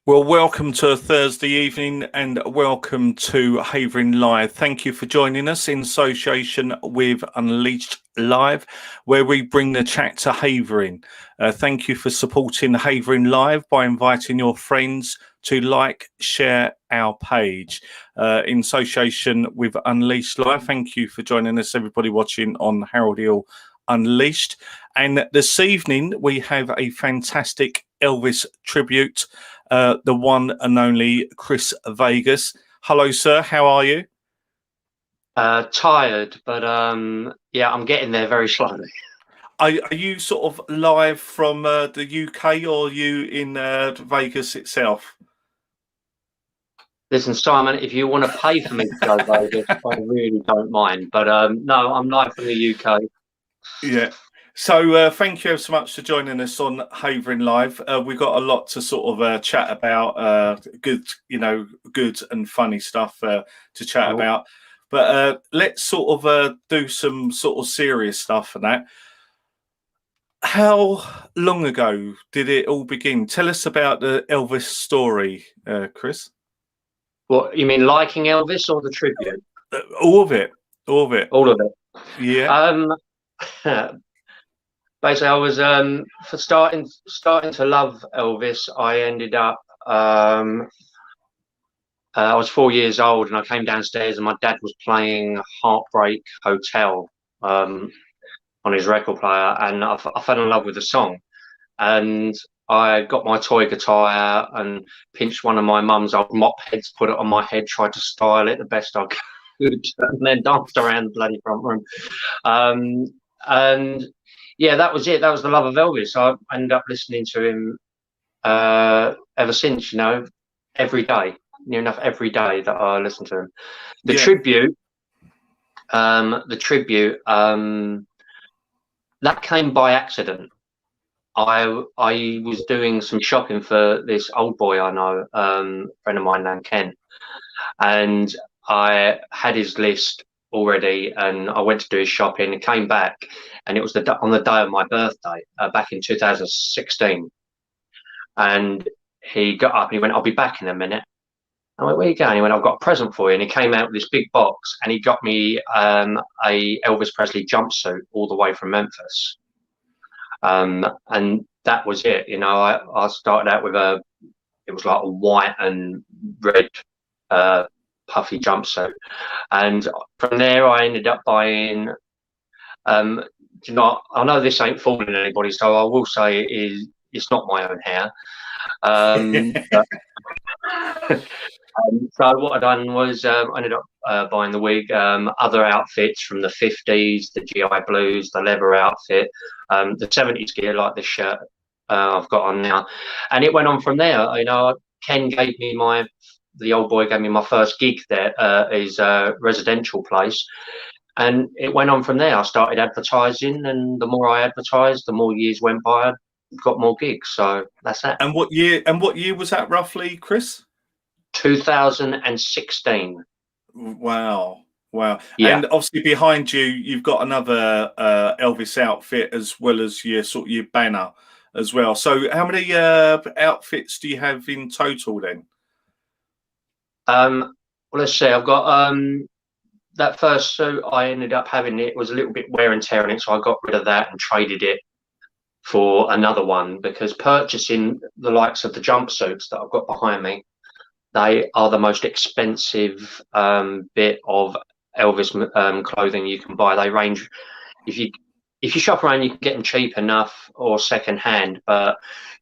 Well, welcome to Thursday evening and welcome to Havering Live. Thank you for joining us in association with Unleashed Live, where we bring the chat to Havering. Thank you for supporting Havering Live by inviting your friends to like, share our page. In association with Unleashed Live, thank you for joining us, everybody watching on Harold Hill Unleashed. And this evening, we have a fantastic Elvis tribute. The one and only Chris Vegas. Hello, sir. How are you? Tired, but yeah, I'm getting there very slowly. Are you sort of live from the UK, or are you in Vegas itself? Listen, Simon, if you want to pay for me to go Vegas, I really don't mind. But no, I'm live from the UK. Yeah. So thank you so much for joining us on Havering Live. We've got a lot to sort of chat about, good and funny stuff to chat Oh, about. But let's sort of do some sort of serious stuff and that. How long ago did it all begin? Tell us about the Elvis story, Chris. what you mean, liking Elvis or the tribute? All of it, all of it. All of it. Yeah, Um, basically, I was for starting to love Elvis. I ended up. I was 4 years old, and I came downstairs, and my dad was playing Heartbreak Hotel on his record player, and I fell in love with the song. And I got my toy guitar out and pinched one of my mum's old mop heads, put it on my head, tried to style it the best I could, and then danced around the bloody front room. Um, and yeah, that was it. That was the love of Elvis. I ended up listening to him ever since. Every day, near enough every day that I listen to him. The yeah, tribute, the tribute, that came by accident. I was doing some shopping for this old boy I know, friend of mine named Ken, and I had his list already, and I went to do his shopping and came back, and it was on the day of my birthday, back in 2016, and he got up and he went, "I'll be back in a minute." I went, "Where are you going?" He went, "I've got a present for you," and he came out with this big box, and he got me a Elvis Presley jumpsuit all the way from Memphis. And that was it. I started out with it was like a white and red puffy jumpsuit. And from there, I ended up buying, I know this ain't fooling anybody, so I will say it's not my own hair. But, so what I done was I ended up buying the wig, other outfits from the 50s, the GI Blues, the leather outfit, the 70s gear like this shirt I've got on now, and it went on from there. Ken gave me the old boy gave me my first gig there at his residential place, and it went on from there. I started advertising, and the more I advertised, the more years went by, I got more gigs. So that's that. And what year? And what year was that roughly, Chris? 2016. Wow, wow. Yeah. And obviously behind you, you've got another Elvis outfit as well as your sort of your banner as well. So how many outfits do you have in total then? Well, let's see. I've got that first suit I ended up having. It was a little bit wear and tear on it, so I got rid of that and traded it for another one, because purchasing the likes of the jumpsuits that I've got behind me, they are the most expensive bit of Elvis clothing you can buy. They range, if you shop around, you can get them cheap enough or second hand, but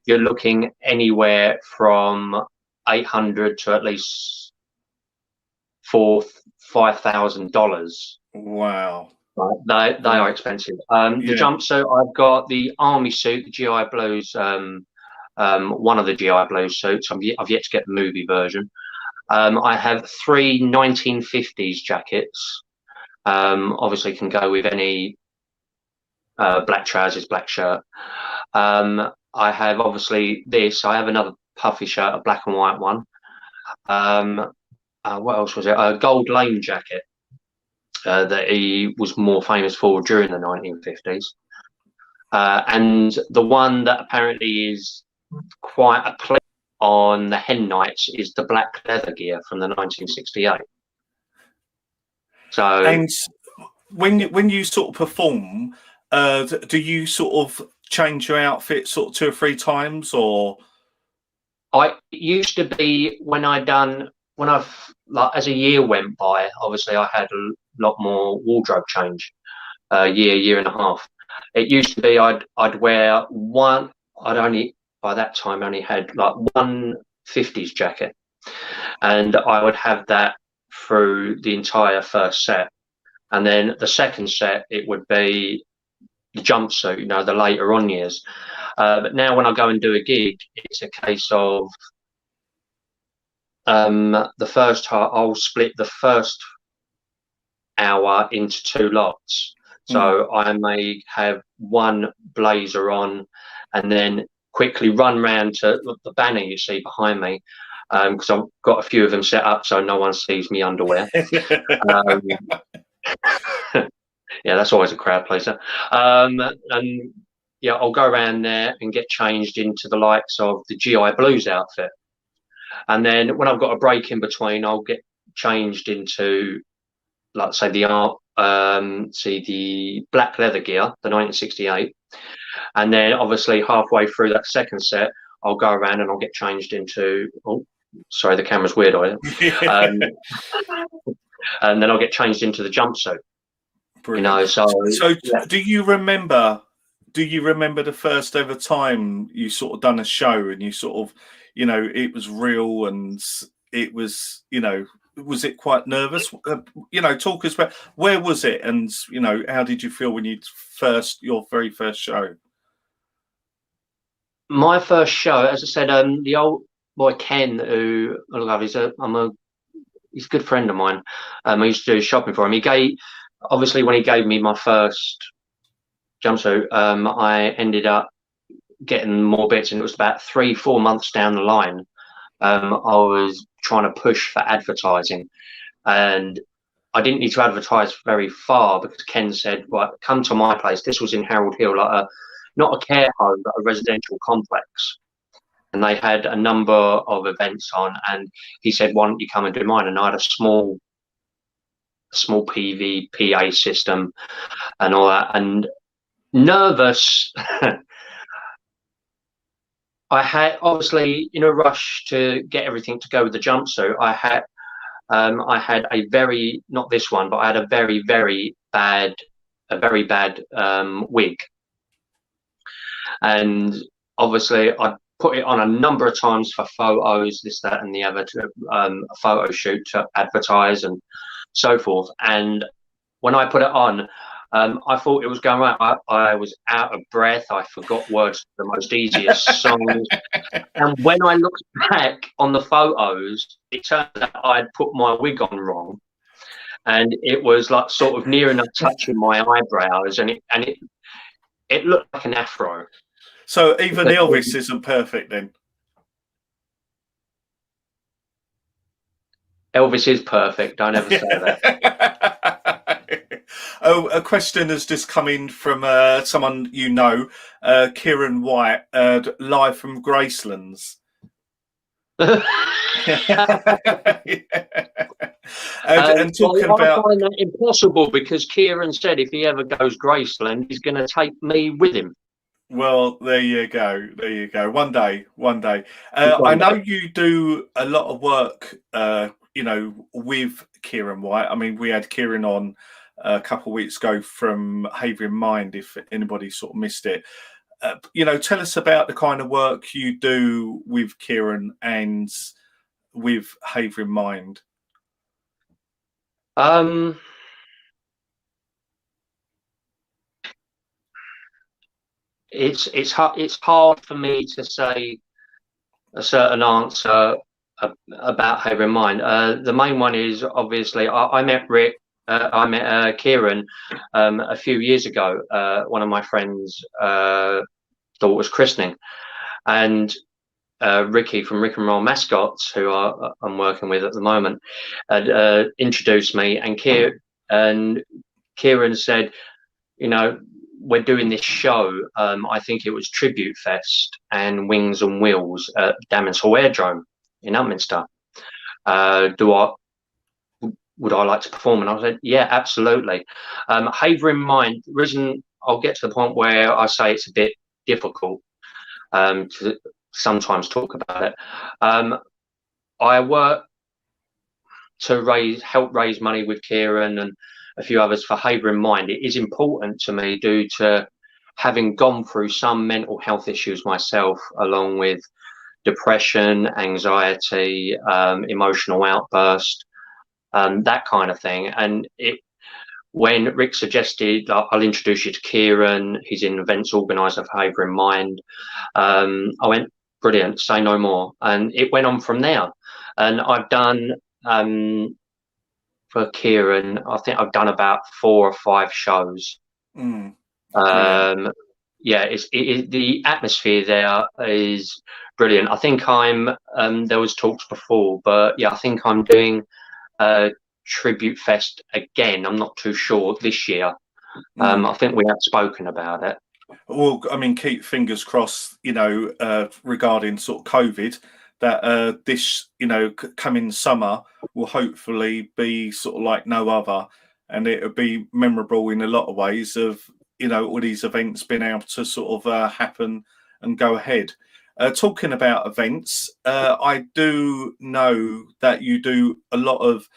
you're looking anywhere from 800 to at least $5,000. Wow. They are expensive. The Yeah. jumpsuit, I've got the army suit, the GI Blues, one of the GI Blues suits. I've yet to get the movie version. I have three 1950s jackets. Obviously, can go with any black trousers, black shirt. I have obviously this. I have another puffy shirt, a black and white one. What else was it? A gold lane jacket that he was more famous for during the 1950s. And the one that apparently is quite a on the hen nights is the black leather gear from the 1968. So, And when you sort of perform, do you sort of change your outfit sort of 2 or 3 times, or? I used to be when I've like as a year went by, obviously I had a lot more wardrobe change, year and a half. It used to be I'd wear one. I'd only by that time only had like one 50s jacket, and I would have that through the entire first set, and then the second set it would be the jumpsuit, the later on years. But now when I go and do a gig, it's a case of the first half. I'll split the first hour into 2 lots. So I may have one blazer on, and then quickly run round to the banner you see behind me, because I've got a few of them set up so no one sees me underwear. Yeah, that's always a crowd pleaser. And yeah, I'll go around there and get changed into the likes of the GI Blues outfit. And then when I've got a break in between, I'll get changed into, like, say, the black leather gear, the 1968. And then obviously halfway through that second set, I'll go around and I'll get changed into, oh, sorry, the camera's weird on it. And then I'll get changed into the jumpsuit. Brilliant. So yeah. Do you remember the first ever time you sort of done a show and you sort of, it was real and it was, was it quite nervous? Talk us about where was it, and how did you feel when your very first show? My first show, as I said, the old boy Ken, who I love, he's a good friend of mine. I used to do shopping for him. Obviously, when he gave me my first jumpsuit, I ended up getting more bits, and it was about 3-4 months down the line. I was trying to push for advertising, and I didn't need to advertise very far because Ken said, "Well, come to my place." This was in Harold Hill, like not a care home, but a residential complex. And they had a number of events on, and he said, "Why don't you come and do mine?" And I had a small PV PA system and all that, and nervous. I had, obviously, in a rush to get everything to go with the jumpsuit, I had a very, not this one, but I had a very, very bad wig. And obviously I put it on a number of times for photos, this, that, and the other, to a photo shoot to advertise and so forth. And when I put it on, I thought it was going right. I was out of breath. I forgot words to the most easiest songs. And when I looked back on the photos, it turned out I'd put my wig on wrong, and it was like sort of near enough touching my eyebrows, and it looked like an afro. So even Elvis isn't perfect then? Elvis is perfect. Don't ever say that. Oh, a question has just come in from someone Kieran White, live from Gracelands. And talking about, I find that impossible, because Kieran said if he ever goes Graceland, he's going to take me with him. Well, there you go. One day. I know you do a lot of work, with Kieran White. I mean, we had Kieran on a couple of weeks ago from Havering Mind, if anybody sort of missed it. Tell us about the kind of work you do with Kieran and with Havering Mind. It's hard for me to say a certain answer about Havering Mind. The main one is, obviously, I met Kieran a few years ago. One of my friends' daughter's christening, and Ricky from Rick and Roll Mascots, who I'm working with at the moment, had introduced me, and Kieran said, we're doing this show, I think it was Tribute Fest and Wings and Wheels at Dammons Hall Airdrome in Upminster. Would I like to perform? And I said, yeah, absolutely. Havering Mind, the reason I'll get to the point where I say it's a bit difficult to sometimes talk about it. I work to help raise money with Kieran and a few others for Havering Mind. It is important to me due to having gone through some mental health issues myself, along with depression, anxiety, emotional outburst, that kind of thing. And when Rick suggested, I'll introduce you to Kieran, he's an events organizer for Havering Mind, I went, brilliant, say no more. And it went on from there. And I've done, for Kieran, I think I've done about 4 or 5 shows. Yeah, the atmosphere there is brilliant. I think there was talks before, but yeah, I think I'm doing Tribute Fest again. I'm not too sure this year. I think we have spoken about it. Well, I mean, keep fingers crossed, regarding sort of COVID, that this, coming summer will hopefully be sort of like no other, and it'll be memorable in a lot of ways of, all these events being able to sort of happen and go ahead. Talking about events, I do know that you do a lot of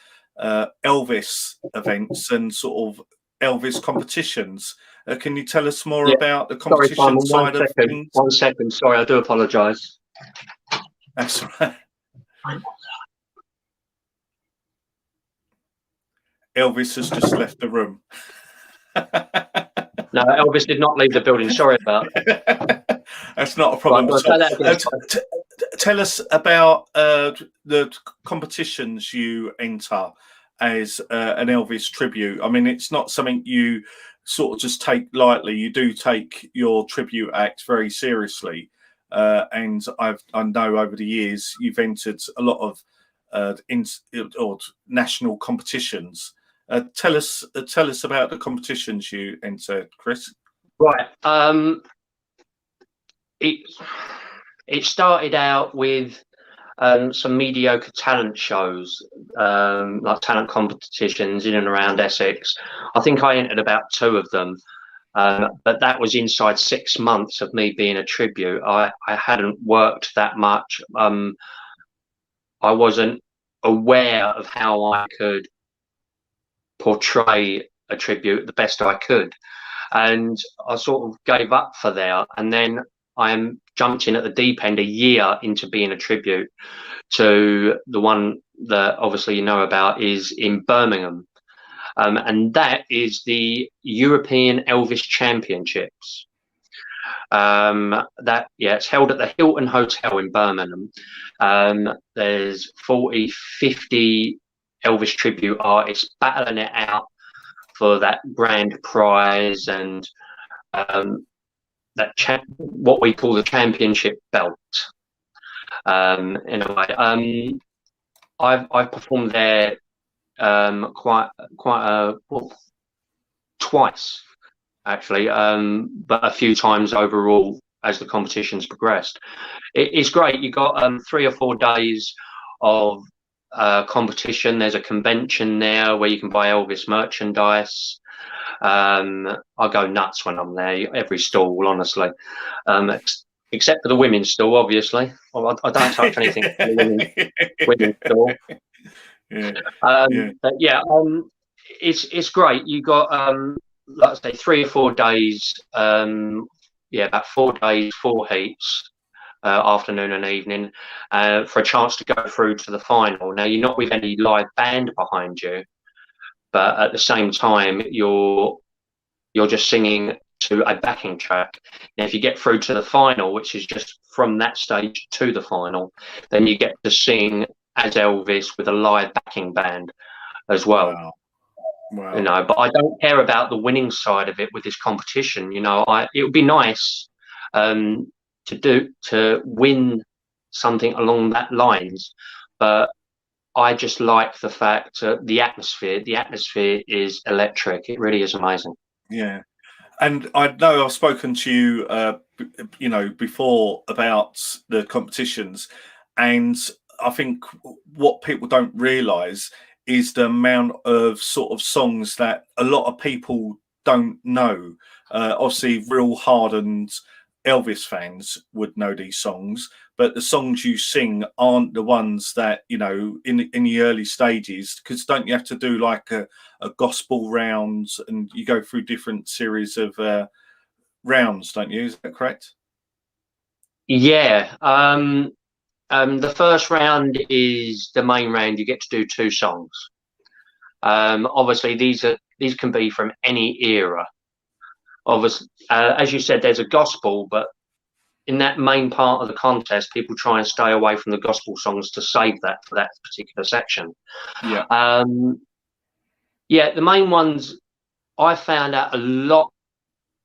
Elvis events and sort of Elvis competitions. Can you tell us more about the competition side of things? 1 second. Sorry, I do apologise. That's right. Elvis has just left the room. No, Elvis did not leave the building. Sorry about that. That's not a problem at all. Tell us about the competitions you enter as an Elvis tribute. I mean, it's not something you sort of just take lightly. You do take your tribute act very seriously, and I know over the years you've entered a lot of national competitions. Tell us about the competitions you enter, Chris. Right. It started out with some mediocre talent shows, like talent competitions in and around Essex. I think I entered about 2 of them, but that was inside 6 months of me being a tribute. I hadn't worked that much. I wasn't aware of how I could portray a tribute the best I could, and I sort of gave up for there. And then I jumped in at the deep end a year into being a tribute to the one that obviously you know about is in Birmingham, and that is the European Elvis Championships. It's held at the Hilton Hotel in Birmingham. There's 40-50 Elvis tribute artists battling it out for that grand prize and what we call the championship belt. In a way, I've performed there twice actually, but a few times overall as the competition's progressed. It's great. You got 3 or 4 days of competition. There's a convention there where you can buy Elvis merchandise. I go nuts when I'm there. Every stall, honestly, except for the women's stall, obviously. Well, I don't touch anything for the women's stall. But yeah, it's great. You got like I say, 3 or 4 days. About 4 days, 4 heats. Afternoon and evening, for a chance to go through to the final. Now, you're not with any live band behind you, but at the same time, you're just singing to a backing track. Now, if you get through to the final, which is just from that stage to the final, then you get to sing as Elvis with a live backing band as well. Wow. But I don't care about the winning side of it with this competition. It would be nice to win something along that lines, but I just like the fact the atmosphere is electric. It really is amazing. Yeah. And I know I've spoken to you, you know, before about the competitions, and I think what people don't realise is the amount of sort of songs that a lot of people don't know. Obviously, real hardened Elvis fans would know these songs, but the songs you sing aren't the ones that, you know, in the early stages, because don't you have to do like a gospel round, and you go through different series of rounds, don't you? Is that correct? Yeah. The first round is the main round. You get to do 2 songs. Obviously, these can be from any era. Obviously, as you said, there's a gospel, but in that main part of the contest, people try and stay away from the gospel songs to save that for that particular section. Yeah. Yeah, the main ones, I found out a lot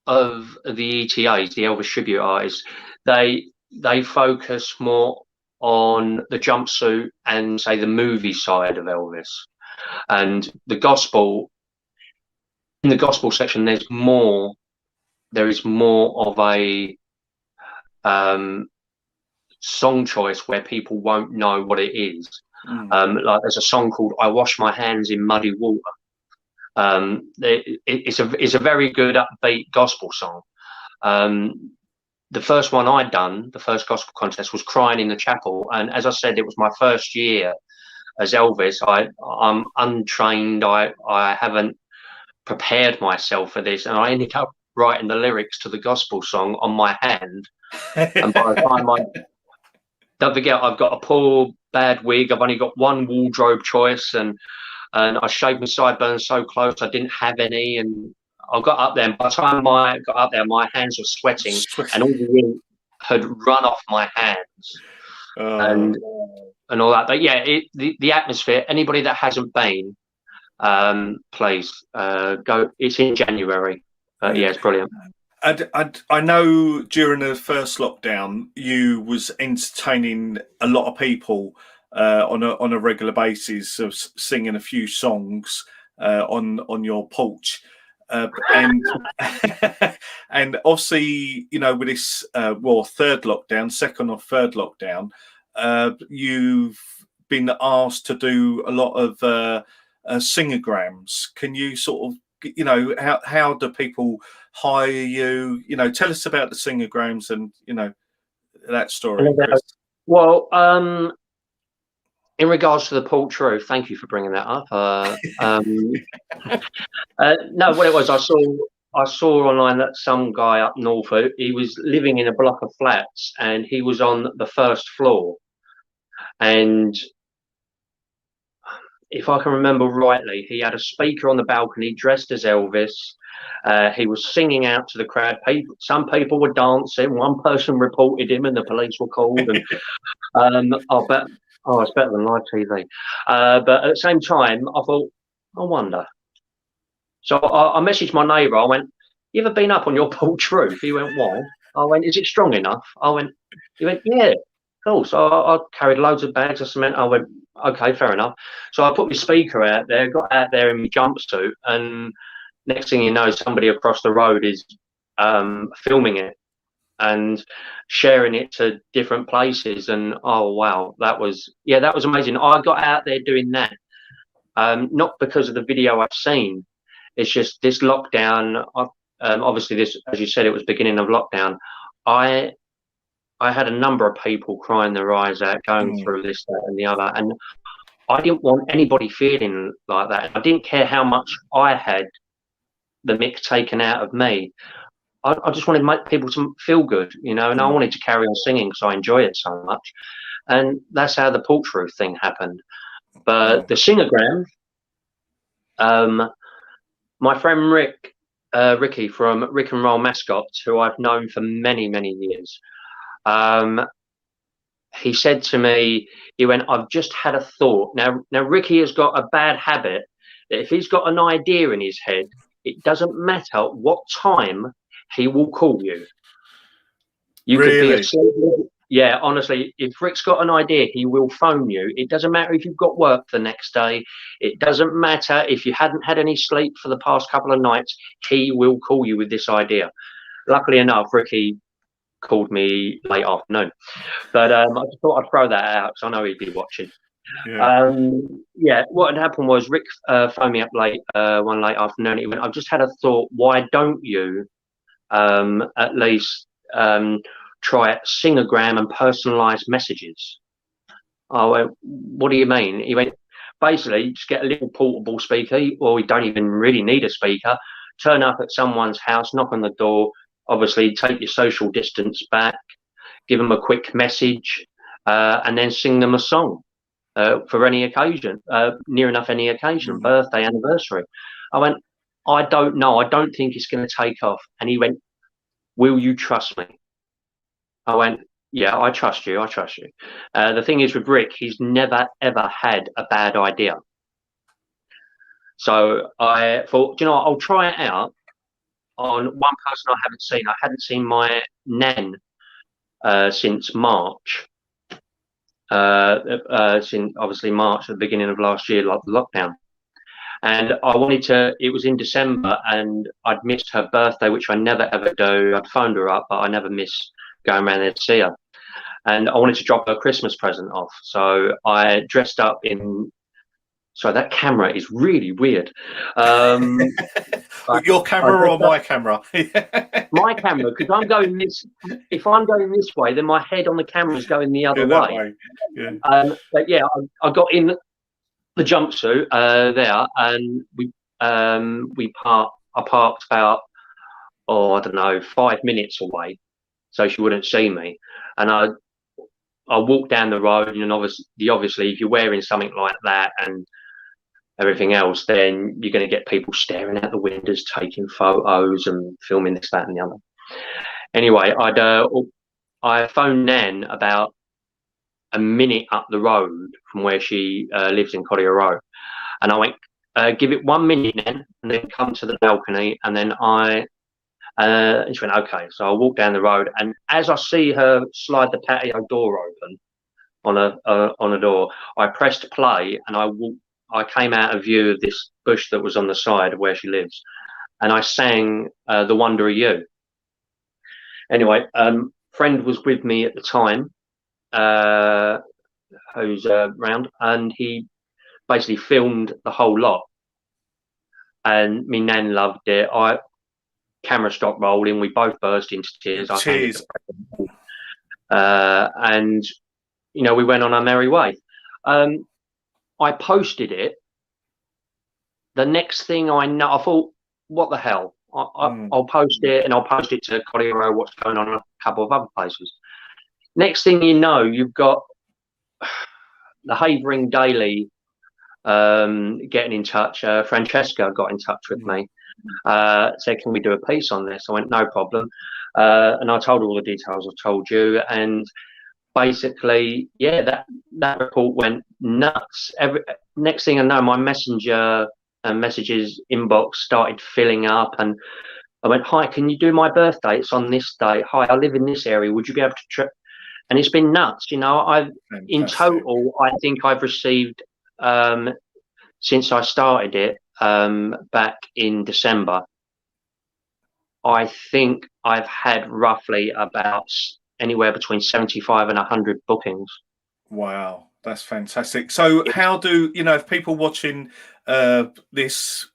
of the ETAs, the Elvis tribute artists, they focus more on the jumpsuit and say the movie side of Elvis, and the gospel. In the gospel section, there is more of a song choice where people won't know what it is. Like there's a song called "I Wash My Hands in Muddy Water." It's a very good upbeat gospel song. The first one I'd done, the first gospel contest, was "Crying in the Chapel," and as I said, it was my first year as Elvis. I'm untrained. I haven't prepared myself for this, and I ended up writing the lyrics to the gospel song on my hand. And by the time don't forget, I've got a poor bad wig. I've only got one wardrobe choice, and I shaved my sideburns so close I didn't have any. And I got up there, and by the time I got up there, my hands were sweating, and all the ink had run off my hands, and all that. But yeah, the atmosphere. Anybody that hasn't been, please go. It's in January. Yeah, it's brilliant. I know during the first lockdown you was entertaining a lot of people on a regular basis of singing a few songs on your porch, and and obviously, you know, with this third lockdown, second or third lockdown, you've been asked to do a lot of singograms. Can you sort of, you know, how do people hire you? You know, tell us about the singograms and, you know, that story, Chris. Well, in regards to the Porch Roof, thank you for bringing that up. No, what it was, I saw online that some guy up north, he was living in a block of flats, and he was on the first floor, and if I can remember rightly, he had a speaker on the balcony dressed as Elvis. He was singing out to the crowd. Some people were dancing. One person reported him, and the police were called. And it's better than live TV. But at the same time, I thought, I wonder. So I messaged my neighbour. I went, "You ever been up on your porch roof?" He went, "Why?" I went, "Is it strong enough?" He went, "Yeah." Cool. So I carried loads of bags of cement. I went, "Okay, fair enough." So I put my speaker out there, got out there in my jumpsuit, and next thing you know, somebody across the road is filming it and sharing it to different places. And oh wow, that was amazing. I got out there doing that, not because of the video I've seen. It's just this lockdown. Obviously, this, as you said, it was beginning of lockdown. I had a number of people crying their eyes out, going through this, that, and the other, and I didn't want anybody feeling like that. I didn't care how much I had the mick taken out of me. I just wanted to make people to feel good, you know, and I wanted to carry on singing because I enjoy it so much. And that's how the Porch Roof thing happened. But the singogram, my friend Ricky from Rick and Roll Mascots, who I've known for many, many years, he said to me, he went, "I've just had a thought." Now Ricky has got a bad habit that if he's got an idea in his head, it doesn't matter what time he will call you. You Really? Yeah, honestly, if Rick's got an idea, he will phone you. It doesn't matter if you've got work the next day. It doesn't matter if you hadn't had any sleep for the past couple of nights. He will call you with this idea. Luckily enough, Ricky called me late afternoon. But I just thought I'd throw that out because I know he'd be watching. Yeah. Yeah, what had happened was Rick phoned me up one late afternoon. He went, I've just had a thought. Why don't you at least try Singagram and personalised messages? I went, what do you mean? He went, basically, just get a little portable speaker, or we don't even really need a speaker. Turn up at someone's house, knock on the door. Obviously, take your social distance back, give them a quick message, and then sing them a song for any occasion, near enough any occasion, birthday, anniversary. I went, I don't know. I don't think it's going to take off. And he went, will you trust me? I went, yeah, I trust you. I trust you. The thing is with Rick, he's never, ever had a bad idea. So I thought, you know what, I'll try it out on one person I haven't seen. I hadn't seen my nan since March. Since obviously March, at the beginning of last year, like the lockdown. And I wanted to, it was in December and I'd missed her birthday, which I never ever do. I'd phoned her up, but I never miss going around there to see her. And I wanted to drop her Christmas present off. So I dressed up in, sorry, that camera is really weird. Your camera or my camera? My camera, because I'm going this, if I'm going this way, then my head on the camera is going the other way. Yeah. But yeah, I got in the jumpsuit there, and I parked about, I don't know, 5 minutes away, so she wouldn't see me. And I walked down the road, and obviously, if you're wearing something like that and everything else, then you're going to get people staring out the windows, taking photos and filming this, that, and the other. Anyway, I phoned Nan about a minute up the road from where she lives in Collier Road, and I went, give it 1 minute, Nan, and then come to the balcony. And then and she went, okay. So I walked down the road, and as I see her slide the patio door open on a door, I pressed play, and I came out of view of this bush that was on the side of where she lives, and I sang The Wonder of You. Anyway, friend was with me at the time, who's around, and he basically filmed the whole lot. And me nan loved it. Camera stopped rolling. We both burst into tears. Cheers. And, you know, we went on our merry way. I posted it. The next thing I know, I thought, what the hell? I'll post it, and I'll post it to Collier Road, what's going on in a couple of other places. Next thing you know, you've got the Havering Daily getting in touch. Francesca got in touch with me, said, can we do a piece on this? I went, no problem. And I told all the details I've told you. And basically, yeah, that report went nuts. Next thing I know, my messenger and messages inbox started filling up, and I went, hi, can you do my birthday? It's on this day. Hi, I live in this area. Would you be able to And it's been nuts. You know, in total, I think I've received, since I started it back in December, I think I've had roughly about anywhere between 75 and 100 bookings. Wow, that's fantastic. So how do, you know, if people watching this,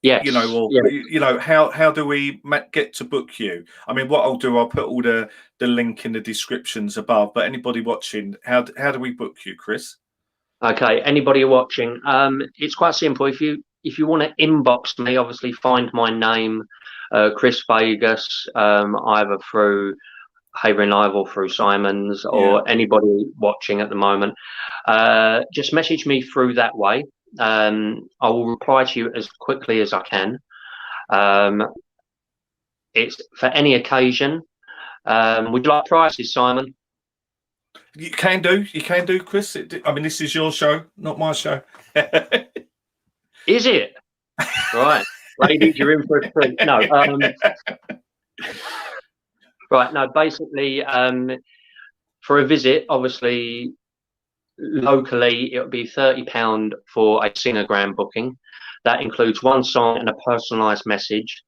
yes, you know, or, you know, how do we get to book you? I mean, what I'll do, I'll put all the link in the descriptions above, but anybody watching, how do we book you, Chris? Okay, anybody watching, it's quite simple. If you want to inbox me, obviously find my name, Chris Vegas, either through Havering Live or through Simon's, or anybody watching at the moment, just message me through that way. I will reply to you as quickly as I can. It's for any occasion. Would you like prices, Simon? You can do, Chris. I mean, this is your show, not my show. Is it? Right. Ladies, you're in for a treat. No. Right. No, basically, for a visit, obviously, locally, it would be £30 for a Singergram booking. That includes one song and a personalised message,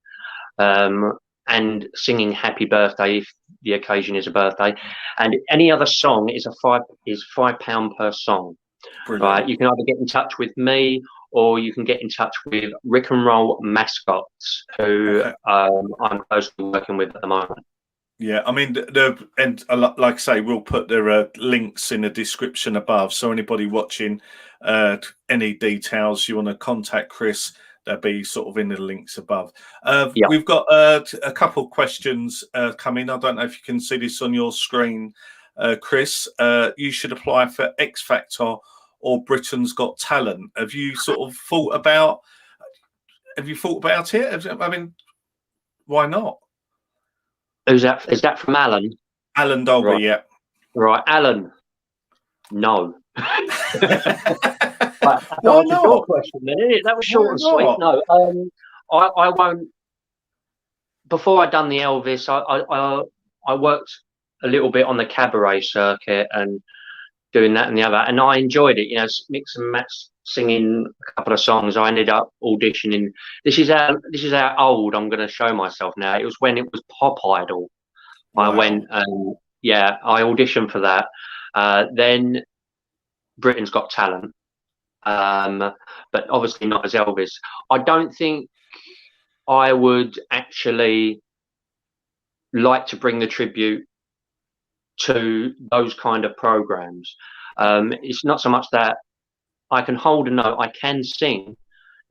and singing "Happy Birthday" if the occasion is a birthday. And any other song is £5 per song. Brilliant. Right? You can either get in touch with me, or you can get in touch with Rick and Roll Mascots, who I'm closely working with at the moment. Yeah, I mean, like I say, we'll put their links in the description above. So anybody watching, any details you want to contact Chris, they'll be sort of in the links above. Yeah. We've got a couple of questions coming. I don't know if you can see this on your screen, Chris. You should apply for X Factor or Britain's Got Talent. Have you sort of thought about? Have you thought about it? I mean, why not? Who's that? Is that from Alan? Alan Dolby, right. Yeah. Right, Alan. No. Why not? Your question, then, isn't it? That was short and sweet. No, I won't. Before I'd done the Elvis, I worked a little bit on the cabaret circuit and doing that and the other, and I enjoyed it. You know, mix and match, singing a couple of songs. I ended up auditioning. This is how old I'm going to show myself now. It was when it was Pop Idol. Wow. I went and I auditioned for that. Then Britain's Got Talent, but obviously not as Elvis. I don't think I would actually like to bring the tribute to those kind of programs. It's not so much that I can hold a note, I can sing.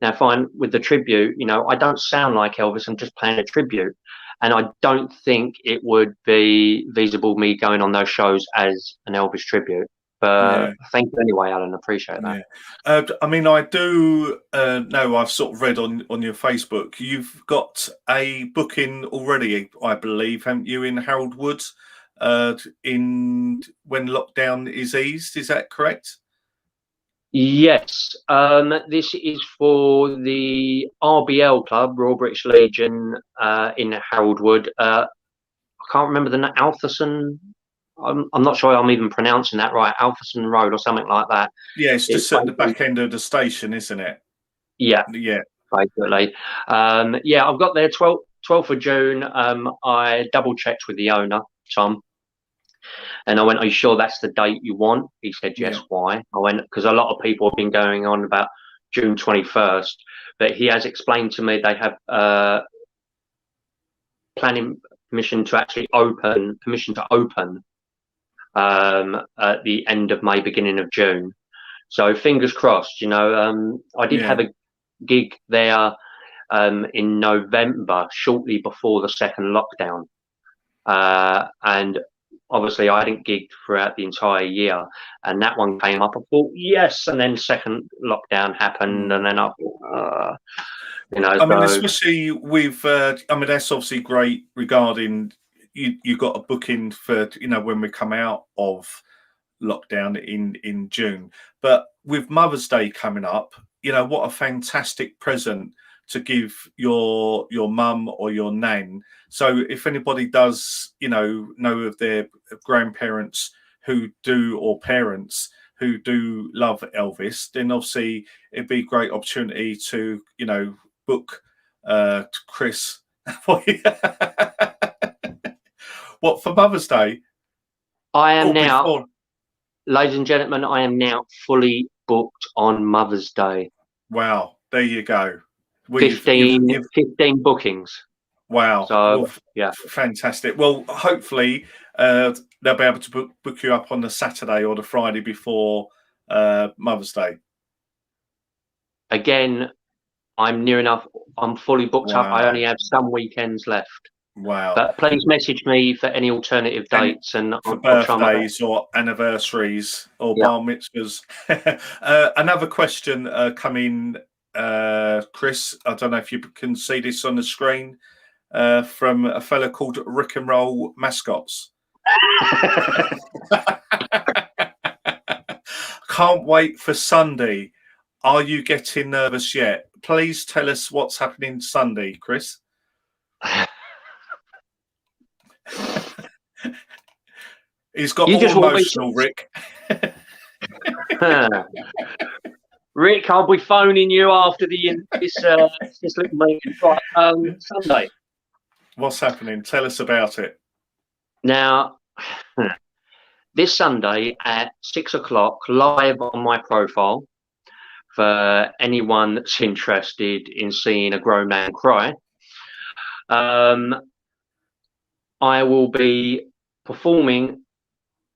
Now, fine, with the tribute, you know, I don't sound like Elvis, I'm just playing a tribute. And I don't think it would be feasible me going on those shows as an Elvis tribute. But thank you anyway, Alan. Appreciate that. Yeah. I mean, I do know, I've sort of read on your Facebook, you've got a booking already, I believe, haven't you, in Harold Woods, in when lockdown is eased. Is that correct? Yes. This is for the RBL club, Royal British Legion, in Harold Wood. I can't remember the name, Alpherson. I'm not sure I'm even pronouncing that right. Alpherson Road or something like that. Yeah, it's just at the back end of the station, isn't it? Yeah. Yeah. Basically. I've got there 12th of June. I double checked with the owner, Tom. And I went, "Are you sure that's the date you want?" He said, "Yes." Yeah. Why? I went, "Because a lot of people have been going on about June 21st, but he has explained to me they have planning permission to open at the end of May, beginning of June. So fingers crossed. You know, I did have a gig there in November, shortly before the second lockdown, and obviously I hadn't gigged throughout the entire year, and that one came up. I thought yes, and then second lockdown happened, and then I thought, you know. I mean, especially with, I mean, that's obviously great regarding you got a booking for, you know, when we come out of lockdown in June, but with Mother's Day coming up, you know, what a fantastic present to give your mum or your nan. So if anybody does, you know of their grandparents who do, or parents who do love Elvis, then obviously it'd be a great opportunity to, you know, book Chris. What, for Mother's Day? I am now, ladies and gentlemen, I am now fully booked on Mother's Day. Wow, there you go. 15 bookings. Wow. So, well, yeah, fantastic. Well, hopefully they'll be able to book you up on the Saturday or the Friday before Mother's Day. Again, I'm near enough. I'm fully booked up. I only have some weekends left. Wow. But please message me for any alternative dates and for birthdays or anniversaries or bar mitzvahs. Another question coming, Chris. I don't know if you can see this on the screen, from a fella called Rick and Roll Mascots. Can't wait for Sunday. Are you getting nervous yet? Please tell us what's happening Sunday, Chris. He's got You all just want me emotional, Rick. Rick, I'll be phoning you after this little meeting. Right, Sunday. What's happening? Tell us about it. Now, this Sunday at 6 o'clock, live on my profile, for anyone that's interested in seeing a grown man cry, I will be performing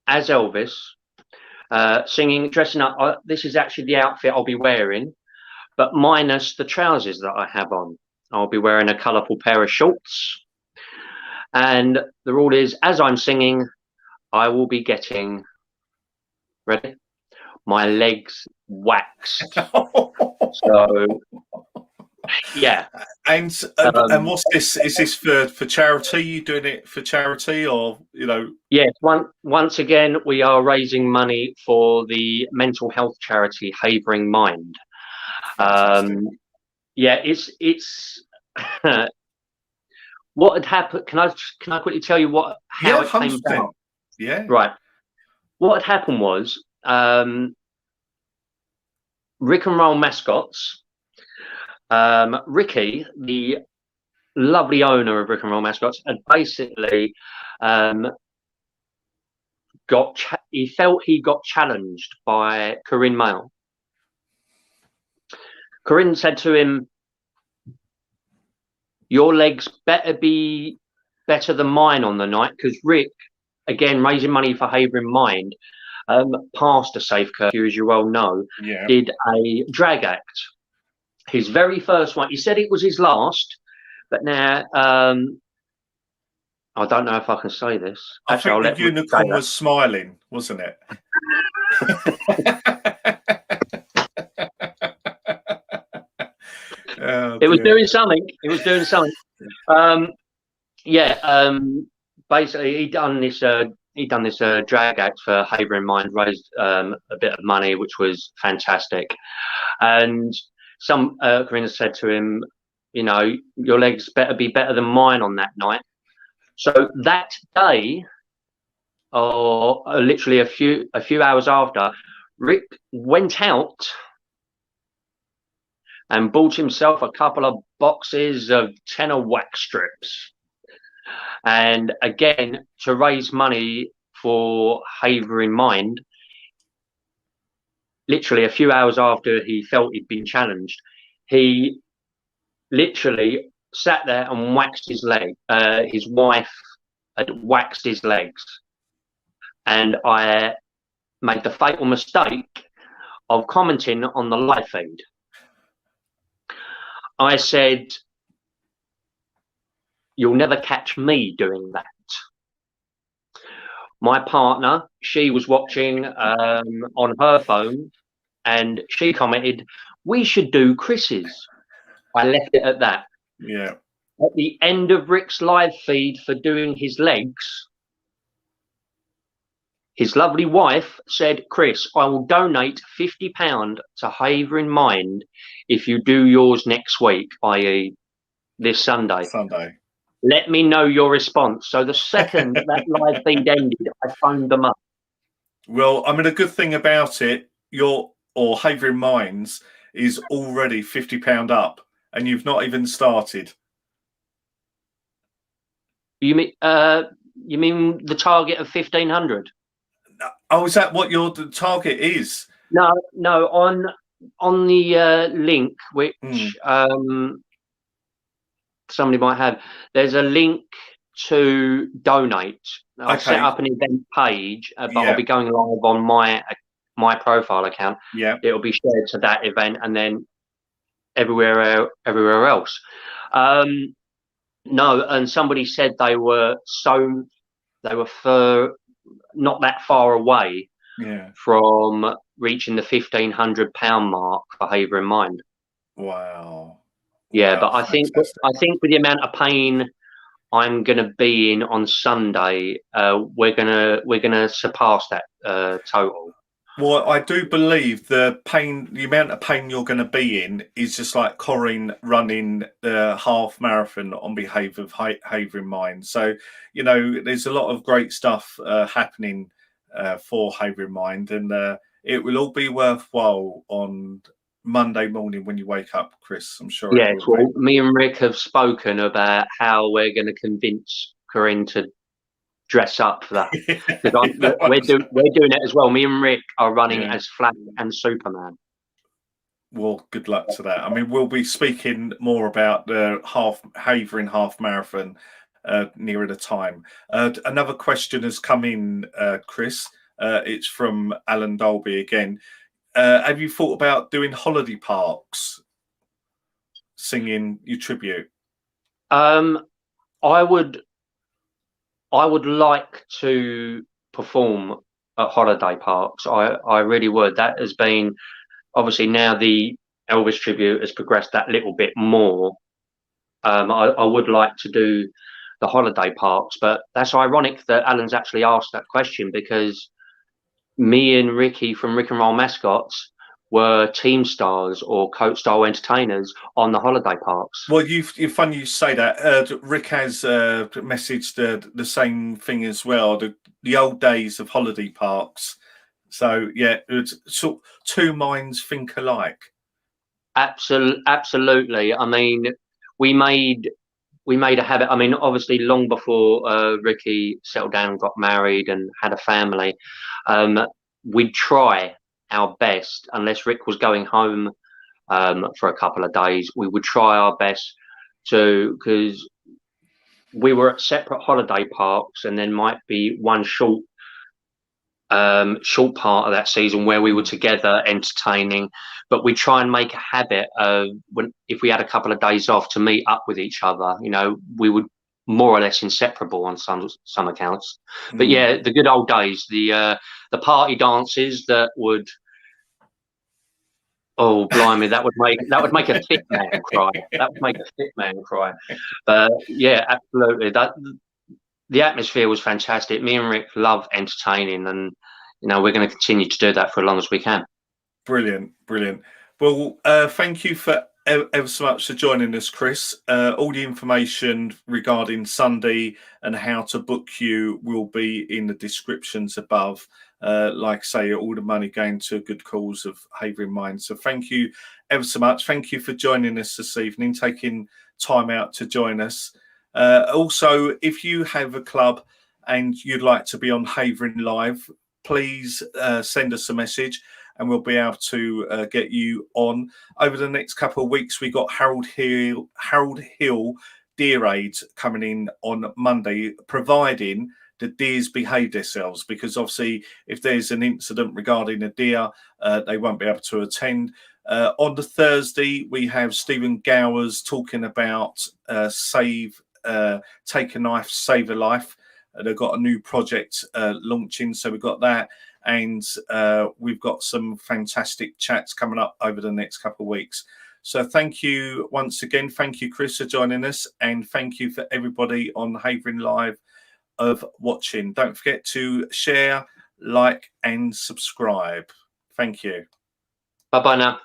as Elvis, singing, dressing up. This is actually the outfit I'll be wearing, but minus the trousers that I have on. I'll be wearing a colourful pair of shorts. And the rule is, as I'm singing, I will be getting, ready, my legs waxed. So, yeah. And what's this? Is this for charity? You doing it for charity, or Yes. Once again, we are raising money for the mental health charity Havering Mind. Yeah, it's what had happened. Can I quickly tell you how it came about? Yeah. Right. What had happened was Rick and Roll Mascots. Ricky, the lovely owner of Rick and Roll Mascots, had basically he felt he got challenged by Kieran White. Kieran said to him, "Your legs better be better than mine on the night," because Rick, again raising money for Havering Mind, past a safe curfew, as you well know, did a drag act. His very first one. He said it was his last, but now I don't know if I can say this. Actually, I think the unicorn was smiling, wasn't it? It was doing something. It was doing something. Basically, he done this drag act for Havering Mind, raised a bit of money, which was fantastic. And Corinne said to him, your legs better be better than mine on that night. So that day, or literally a few hours after, Rick went out and bought himself a couple of boxes of tenor wax strips. And again, to raise money for Havering Mind, literally a few hours after he felt he'd been challenged, he literally sat there and waxed his leg. His wife had waxed his legs. And I made the fatal mistake of commenting on the live feed. I said, "You'll never catch me doing that." My partner, she was watching on her phone, and she commented, "We should do Chris's." I left it at that. Yeah. At the end of Rick's live feed for doing his legs, his lovely wife said, "Chris, I will donate £50 to Havering Mind if you do yours next week, i.e. this Sunday. Let me know your response." So the second that live feed ended, I phoned them up. Well, I mean, a good thing about it, Havering Minds is already £50 up, and you've not even started. You mean the target of 1,500? Oh, is that what the target is? No. On the link, which somebody might have, there's a link to donate. I'll set up an event page, but I'll be going live on my profile account. Yeah, it'll be shared to that event, and then everywhere else. No, and somebody said they were not that far away from reaching the £1,500 mark for Havering Mind. Wow. Yeah, but I think with the amount of pain I'm gonna be in on Sunday, we're gonna surpass that total. Well, I do believe the amount of pain you're going to be in is just like Corin running the half marathon on behalf of Havering Mind. So, there's a lot of great stuff happening for Havering Mind, and it will all be worthwhile on Monday morning when you wake up, Chris. I'm sure it Yes, will be. well, me and Rick have spoken about how we're going to convince Corinne to dress up for that because we're doing it as well. Me and Rick are running Yeah. as Flash and Superman. Well, good luck to that. I mean, we'll be speaking more about the Havering half marathon nearer the time. Another question has come in, Chris. It's from Alan Dolby again. Have you thought about doing holiday parks, singing your tribute? Um, I would like to perform at holiday parks. I really would. That has been obviously now the Elvis tribute has progressed that little bit more. I would like to do the holiday parks, but that's ironic that Alan's actually asked that question because me and Ricky from Rick and Roll Mascots were team stars or coach style entertainers on the holiday parks. Well, you're funny you say that. Rick has messaged the same thing as well. The old days of holiday parks. So yeah, it's sort two minds think alike. Absolutely. I mean, we made a habit. I mean, obviously, long before Ricky settled down, got married, and had a family, um, we'd try our best. Unless Rick was going home for a couple of days, we would try our best to because we were at separate holiday parks, and then might be one short part of that season where we were together entertaining, but we try and make a habit of when if we had a couple of days off to meet up with each other. We would more or less inseparable on some accounts. But Mm. yeah, the good old days, the party dances that would, oh blimey, that would make a fit man cry. That would make a fit man cry. But yeah, absolutely. That the atmosphere was fantastic. Me and Rick love entertaining, and we're going to continue to do that for as long as we can. Brilliant, brilliant. Well, thank you for ever so much for joining us, Chris. All the information regarding Sunday and how to book you will be in the descriptions above. Like I say, all the money going to a good cause of Havering Mind. So thank you ever so much. Thank you for joining us this evening, taking time out to join us. Also, if you have a club and you'd like to be on Havering Live, please send us a message and we'll be able to get you on. Over the next couple of weeks, we got Harold Hill Deer Aid coming in on Monday, providing the deers behave themselves, because obviously if there's an incident regarding a deer, they won't be able to attend. On the Thursday, we have Stephen Gowers talking about Take a Knife, Save a Life. They've got a new project launching, so we've got that. And we've got some fantastic chats coming up over the next couple of weeks. So thank you once again. Thank you, Chris, for joining us. And thank you for everybody on Havering Live of watching. Don't forget to share, like, and subscribe. Thank you. Bye-bye now.